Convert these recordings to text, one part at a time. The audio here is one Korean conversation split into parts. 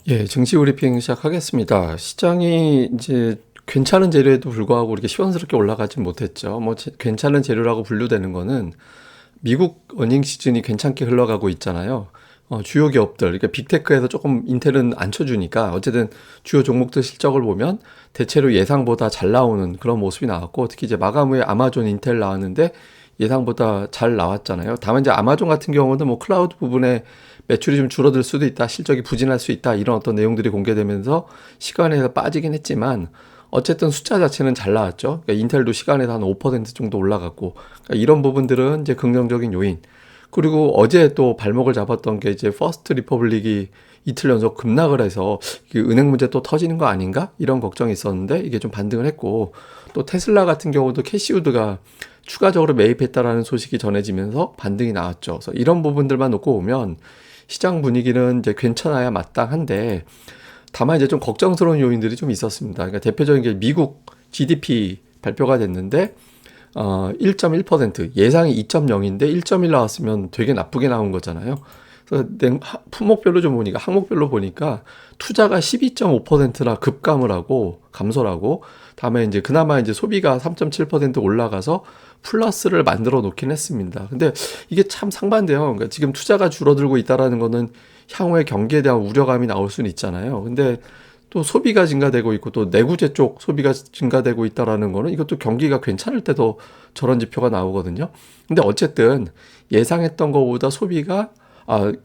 예, 증시 브리핑 시작하겠습니다. 시장이 이제 괜찮은 재료에도 불구하고 이렇게 시원스럽게 올라가진 못했죠. 괜찮은 재료라고 분류되는 거는 미국 어닝 시즌이 괜찮게 흘러가고 있잖아요. 주요 기업들, 그러니까 빅테크에서 조금 인텔은 안 쳐주니까 어쨌든 주요 종목들 실적을 보면 대체로 예상보다 잘 나오는 그런 모습이 나왔고, 특히 이제 마감 후에 아마존, 인텔 나왔는데 예상보다 잘 나왔잖아요. 다만 이제 아마존 같은 경우는 뭐 클라우드 부분에 매출이 좀 줄어들 수도 있다, 실적이 부진할 수 있다, 이런 어떤 내용들이 공개되면서 시간에서 빠지긴 했지만 어쨌든 숫자 자체는 잘 나왔죠. 그러니까 인텔도 시간에서 한 5% 정도 올라갔고, 그러니까 이런 부분들은 이제 긍정적인 요인. 그리고 어제 또 발목을 잡았던 게 이제 퍼스트 리퍼블릭이 이틀 연속 급락을 해서 그 은행 문제 또 터지는 거 아닌가? 이런 걱정이 있었는데 이게 좀 반등을 했고, 또 테슬라 같은 경우도 캐시우드가 추가적으로 매입했다라는 소식이 전해지면서 반등이 나왔죠. 그래서 이런 부분들만 놓고 보면 시장 분위기는 이제 괜찮아야 마땅한데, 다만 이제 좀 걱정스러운 요인들이 좀 있었습니다. 그러니까 대표적인 게 미국 GDP 발표가 됐는데 1.1%, 예상이 2.0인데 1.1 나왔으면 되게 나쁘게 나온 거잖아요. 그래서 품목별로 좀 보니까, 항목별로 보니까 투자가 12.5%나 급감을 하고 감소를 하고, 다음에 이제 그나마 이제 소비가 3.7% 올라가서 플러스를 만들어 놓긴 했습니다. 근데 이게 참 상반돼요. 그러니까 지금 투자가 줄어들고 있다라는 거는 향후의 경기에 대한 우려감이 나올 수는 있잖아요. 근데 또 소비가 증가되고 있고 또 내구재 쪽 소비가 증가되고 있다라는 거는 이것도 경기가 괜찮을 때도 저런 지표가 나오거든요. 근데 어쨌든 예상했던 것보다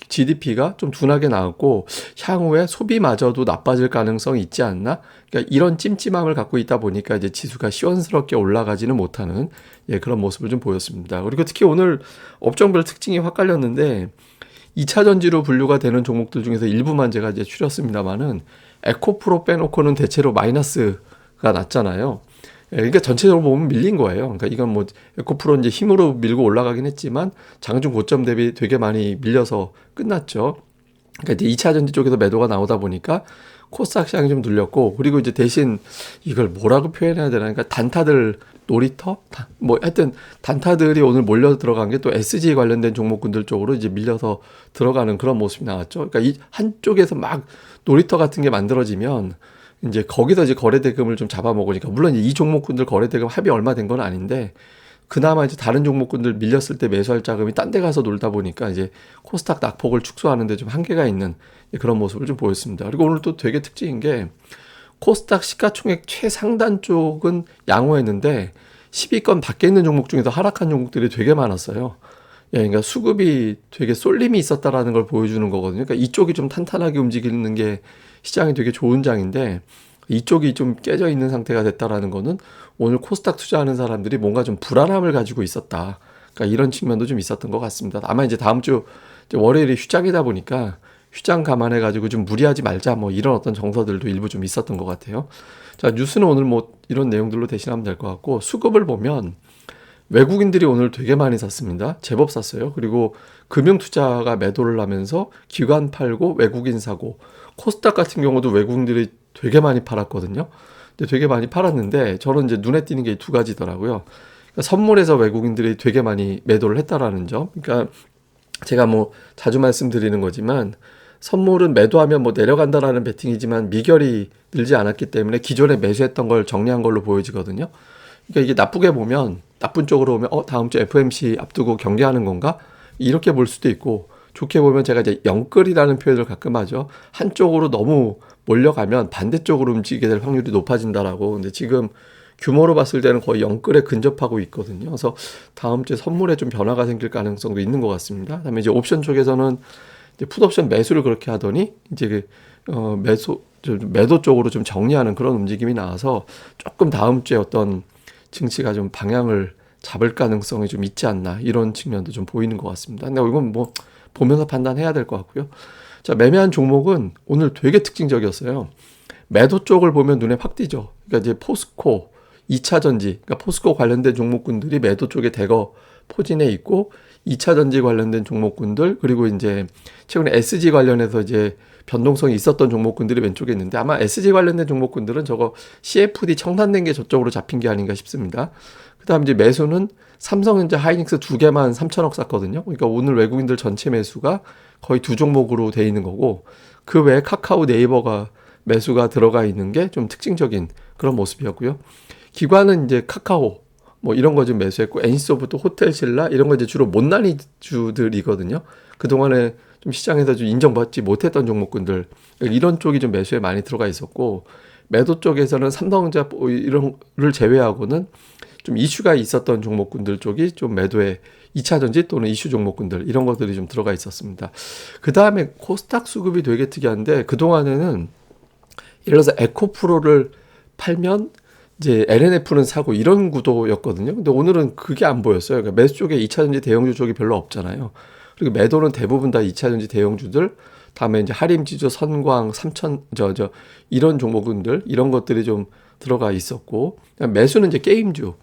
GDP가 좀 둔하게 나왔고 향후에 소비마저도 나빠질 가능성이 있지 않나? 그러니까 이런 찜찜함을 갖고 있다 보니까 이제 지수가 시원스럽게 올라가지는 못하는, 예, 그런 모습을 좀 보였습니다. 그리고 특히 오늘 업종별 특징이 확 갈렸는데 2차 전지로 분류가 되는 종목들 중에서 일부만 제가 이제 추렸습니다만은 에코프로 빼놓고는 대체로 마이너스가 났잖아요. 예, 그러니까 전체적으로 보면 밀린 거예요. 그러니까 이건 뭐 에코프로 이제 힘으로 밀고 올라가긴 했지만 장중 고점 대비 되게 많이 밀려서 끝났죠. 그러니까 이제 2차 전지 쪽에서 매도가 나오다 보니까 코스닥 시장이 좀 눌렸고, 그리고 이제 대신 이걸 뭐라고 표현해야 되나? 그러니까 단타들 놀이터? 뭐 하여튼 단타들이 오늘 몰려 들어간 게 또 SG 관련된 종목군들 쪽으로 이제 밀려서 들어가는 그런 모습이 나왔죠. 그러니까 이 한쪽에서 막 놀이터 같은 게 만들어지면 이제 거기서 이제 거래대금을 좀 잡아먹으니까, 물론 이 종목군들 거래대금 합이 얼마 된 건 아닌데 그나마 이제 다른 종목군들 밀렸을 때 매수할 자금이 딴 데 가서 놀다 보니까 이제 코스닥 낙폭을 축소하는 데 좀 한계가 있는 그런 모습을 좀 보였습니다. 그리고 오늘 또 되게 특징인 게 코스닥 시가총액 최상단 쪽은 양호했는데 10위권 밖에 있는 종목 중에서 하락한 종목들이 되게 많았어요. 예, 그러니까 수급이 되게 쏠림이 있었다라는 걸 보여주는 거거든요. 그러니까 이쪽이 좀 탄탄하게 움직이는 게 시장이 되게 좋은 장인데 이쪽이 좀 깨져 있는 상태가 됐다라는 거는 오늘 코스닥 투자하는 사람들이 뭔가 좀 불안함을 가지고 있었다. 그러니까 이런 측면도 좀 있었던 것 같습니다. 아마 이제 다음 주 이제 월요일이 휴장이다 보니까 휴장 감안해 가지고 좀 무리하지 말자, 뭐 이런 어떤 정서들도 일부 좀 있었던 것 같아요. 자, 뉴스는 오늘 뭐 이런 내용들로 대신하면 될 것 같고, 수급을 보면 외국인들이 오늘 되게 많이 샀습니다. 제법 샀어요. 그리고 금융투자가 매도를 하면서 기관 팔고 외국인 사고, 코스닥 같은 경우도 외국인들이 되게 많이 팔았거든요. 근데 되게 많이 팔았는데 저는 이제 눈에 띄는 게 두 가지더라고요. 그러니까 선물에서 외국인들이 되게 많이 매도를 했다라는 점. 그러니까 제가 뭐 자주 말씀드리는 거지만 선물은 매도하면 뭐 내려간다라는 베팅이지만 미결이 늘지 않았기 때문에 기존에 매수했던 걸 정리한 걸로 보여지거든요. 그러니까 이게 나쁘게 보면, 나쁜 쪽으로 보면 다음 주 FMC 앞두고 경계하는 건가? 이렇게 볼 수도 있고, 좋게 보면 제가 이제 영끌이라는 표현을 가끔 하죠. 한쪽으로 너무 몰려가면 반대쪽으로 움직이게 될 확률이 높아진다라고. 근데 지금 규모로 봤을 때는 거의 영끌에 근접하고 있거든요. 그래서 다음 주에 선물에 좀 변화가 생길 가능성도 있는 것 같습니다. 그다음에 이제 옵션 쪽에서는 이제 풋옵션 매수를 그렇게 하더니 이제 매도 쪽으로 좀 정리하는 그런 움직임이 나와서 조금 다음 주에 어떤 증시가 좀 방향을 잡을 가능성이 좀 있지 않나, 이런 측면도 좀 보이는 것 같습니다. 근데 이건 뭐 보면서 판단해야 될 것 같고요. 자, 매매한 종목은 오늘 되게 특징적이었어요. 매도 쪽을 보면 눈에 확 띄죠. 그러니까 이제 포스코, 2차 전지, 그러니까 포스코 관련된 종목군들이 매도 쪽에 대거 포진해 있고, 2차 전지 관련된 종목군들, 그리고 이제 최근에 SG 관련해서 이제 변동성이 있었던 종목군들이 왼쪽에 있는데, 아마 SG 관련된 종목군들은 저거 CFD 청산된 게 저쪽으로 잡힌 게 아닌가 싶습니다. 그 다음 이제 매수는 삼성전자, 하이닉스 두 개만 3천억 샀거든요. 그러니까 오늘 외국인들 전체 매수가 거의 두 종목으로 돼 있는 거고, 그 외에 카카오, 네이버가 매수가 들어가 있는 게 좀 특징적인 그런 모습이었고요. 기관은 이제 카카오 뭐 이런 거 좀 매수했고, NC소프트, 호텔신라 이런 거 이제 주로 못난이주들이거든요. 그동안에 좀 시장에서 좀 인정받지 못했던 종목군들, 이런 쪽이 좀 매수에 많이 들어가 있었고, 매도 쪽에서는 삼성전자 뭐 이런 를 제외하고는 좀 이슈가 있었던 종목군들 쪽이 좀 매도에 2차전지 또는 이슈 종목군들 이런 것들이 좀 들어가 있었습니다. 그 다음에 코스닥 수급이 되게 특이한데, 그동안에는 예를 들어서 에코프로를 팔면 이제 LNF는 사고 이런 구도였거든요. 근데 오늘은 그게 안 보였어요. 그러니까 매수 쪽에 2차전지 대형주 쪽이 별로 없잖아요. 그리고 매도는 대부분 다 2차전지 대형주들, 다음에 이제 하림지주, 선광, 삼천, 이런 종목군들, 이런 것들이 좀 들어가 있었고, 매수는 이제 게임주,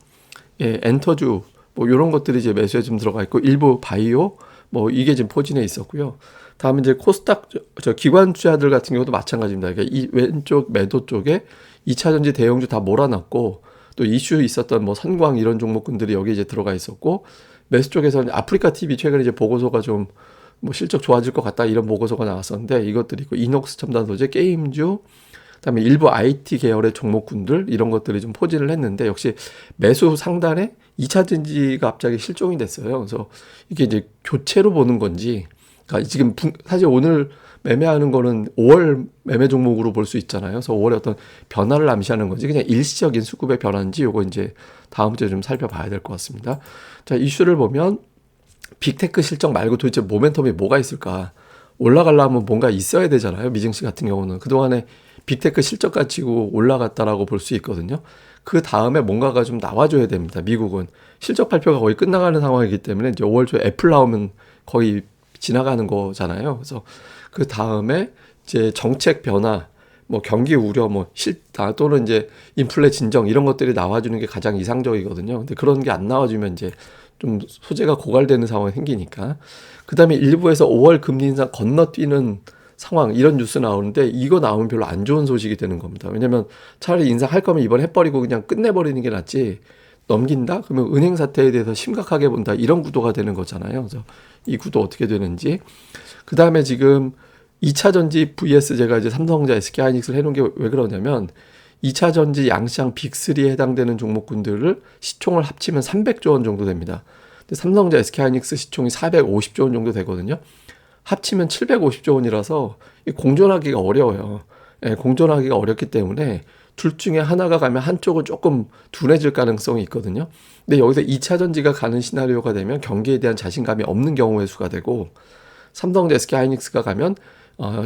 예, 엔터주, 뭐 이런 것들이 이제 매수에 좀 들어가 있고, 일부 바이오, 뭐 이게 지금 포진해 있었고요. 다음에 이제 코스닥, 기관 투자들 같은 경우도 마찬가지입니다. 그러니까 이 왼쪽 매도 쪽에 2차전지 대형주 다 몰아놨고, 또 이슈 있었던 뭐 선광 이런 종목군들이 여기 이제 들어가 있었고, 매수 쪽에서는 아프리카 TV 최근에 이제 보고서가 좀 뭐 실적 좋아질 것 같다 이런 보고서가 나왔었는데, 이것들이 있고, 이녹스 첨단 소재, 게임주, 그다음에 일부 IT 계열의 종목군들 이런 것들이 좀 포진을 했는데, 역시 매수 상단에 2차전지가 갑자기 실종이 됐어요. 그래서 이게 이제 교체로 보는 건지, 그러니까 지금 사실 오늘 매매하는 거는 5월 매매 종목으로 볼 수 있잖아요. 그래서 5월에 어떤 변화를 암시하는 건지, 그냥 일시적인 수급의 변화인지, 요거 이제 다음 주에 좀 살펴봐야 될 것 같습니다. 자, 이슈를 보면 빅테크 실적 말고 도대체 모멘텀이 뭐가 있을까? 올라가려면 뭔가 있어야 되잖아요. 미증시 같은 경우는 그동안에 빅테크 실적 가지고 올라갔다라고 볼 수 있거든요. 그 다음에 뭔가가 좀 나와줘야 됩니다. 미국은 실적 발표가 거의 끝나가는 상황이기 때문에 이제 5월 초에 애플 나오면 거의 지나가는 거잖아요. 그래서 그 다음에 이제 정책 변화, 뭐 경기 우려, 뭐 또는 이제 인플레 진정 이런 것들이 나와주는 게 가장 이상적이거든요. 근데 그런 게 안 나와주면 이제 좀 소재가 고갈되는 상황이 생기니까. 그 다음에 일부에서 5월 금리 인상 건너뛰는 상황 이런 뉴스 나오는데, 이거 나오면 별로 안 좋은 소식이 되는 겁니다. 왜냐면 차라리 인상할 거면 이번 해버리고 그냥 끝내버리는 게 낫지, 넘긴다? 그러면 은행 사태에 대해서 심각하게 본다, 이런 구도가 되는 거잖아요. 그래서 이 구도 어떻게 되는지. 그 다음에 지금 2차전지 vs 제가 이제 삼성전자, SK하이닉스를 해놓은 게 왜 그러냐면, 2차전지 양시장 빅3에 해당되는 종목군들을 시총을 합치면 300조 원 정도 됩니다. 근데 삼성전자, SK하이닉스 시총이 450조 원 정도 되거든요. 합치면 750조 원이라서 공존하기가 어려워요. 예, 공존하기가 어렵기 때문에 둘 중에 하나가 가면 한쪽은 조금 둔해질 가능성이 있거든요. 근데 여기서 2차전지가 가는 시나리오가 되면 경기에 대한 자신감이 없는 경우의 수가 되고, 삼성전자, SK하이닉스가 가면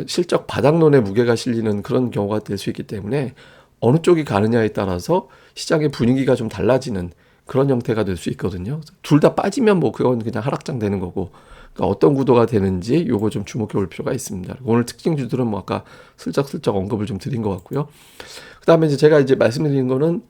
실적 바닥론에 무게가 실리는 그런 경우가 될 수 있기 때문에, 어느 쪽이 가느냐에 따라서 시장의 분위기가 좀 달라지는 그런 형태가 될 수 있거든요. 둘 다 빠지면 뭐 그건 그냥 하락장 되는 거고, 그러니까 어떤 구도가 되는지 요거 좀 주목해 볼 필요가 있습니다. 오늘 특징주들은 뭐 아까 슬쩍슬쩍 언급을 좀 드린 것 같고요. 그 다음에 이제 제가 이제 말씀드린 거는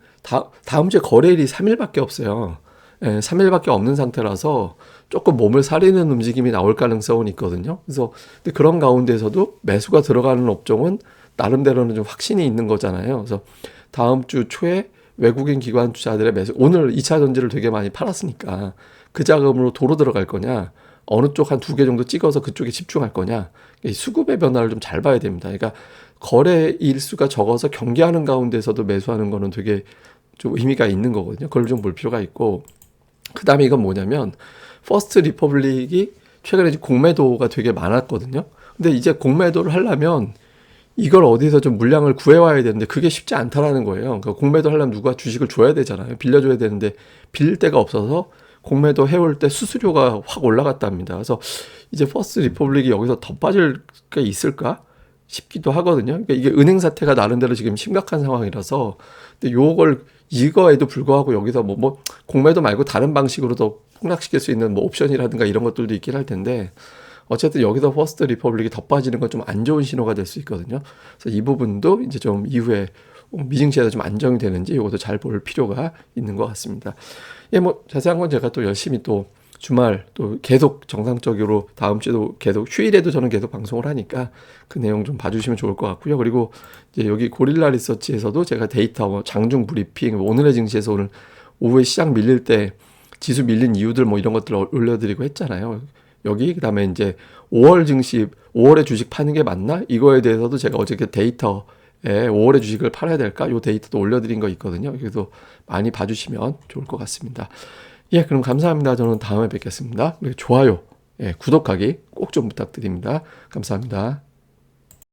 다음 주에 거래일이 3일밖에 없어요. 예, 3일밖에 없는 상태라서 조금 몸을 사리는 움직임이 나올 가능성은 있거든요. 그래서 근데 그런 가운데서도 매수가 들어가는 업종은 나름대로는 좀 확신이 있는 거잖아요. 그래서 다음 주 초에 외국인 기관 투자들의 매수, 오늘 2차 전지를 되게 많이 팔았으니까 그 자금으로 도로 들어갈 거냐, 어느 쪽 한 2개 정도 찍어서 그쪽에 집중할 거냐, 이 수급의 변화를 좀 잘 봐야 됩니다. 그러니까 거래 일수가 적어서 경계하는 가운데서도 매수하는 거는 되게 좀 의미가 있는 거거든요. 그걸 좀 볼 필요가 있고, 그 다음에 이건 뭐냐면, 퍼스트 리퍼블릭이 최근에 공매도가 되게 많았거든요. 근데 이제 공매도를 하려면 이걸 어디서 좀 물량을 구해와야 되는데 그게 쉽지 않다라는 거예요. 그러니까 공매도 하려면 누가 주식을 줘야 되잖아요. 빌려줘야 되는데 빌릴 데가 없어서 공매도 해올 때 수수료가 확 올라갔답니다. 그래서 이제 퍼스트 리퍼블릭이 여기서 더 빠질 게 있을까 싶기도 하거든요. 그러니까 이게 은행 사태가 나름대로 지금 심각한 상황이라서, 근데 이거에도 불구하고 여기서 뭐 공매도 말고 다른 방식으로도 폭락시킬 수 있는 뭐 옵션이라든가 이런 것들도 있긴 할 텐데, 어쨌든 여기서 퍼스트 리퍼블릭이 더 빠지는 건 좀 안 좋은 신호가 될 수 있거든요. 그래서 이 부분도 이제 좀 이후에 미증시에서 좀 안정이 되는지 이것도 잘 볼 필요가 있는 것 같습니다. 예, 뭐 자세한 건 제가 또 열심히 또 주말 또 계속 정상적으로 다음 주에도 계속, 휴일에도 저는 계속 방송을 하니까 그 내용 좀 봐주시면 좋을 것 같고요. 그리고 이제 여기 고릴라 리서치에서도 제가 데이터, 뭐 장중 브리핑, 오늘의 증시에서 오늘 오후에 시장 밀릴 때 지수 밀린 이유들 뭐 이런 것들을 올려드리고 했잖아요. 여기 그다음에 이제 5월 증시 5월에 주식 파는 게 맞나? 이거에 대해서도 제가 어저께 데이터에 5월에 주식을 팔아야 될까? 요 데이터도 올려드린 거 있거든요. 그래서 많이 봐주시면 좋을 것 같습니다. 예, 그럼 감사합니다. 저는 다음에 뵙겠습니다. 그리고 좋아요, 구독하기 꼭 좀 부탁드립니다. 감사합니다.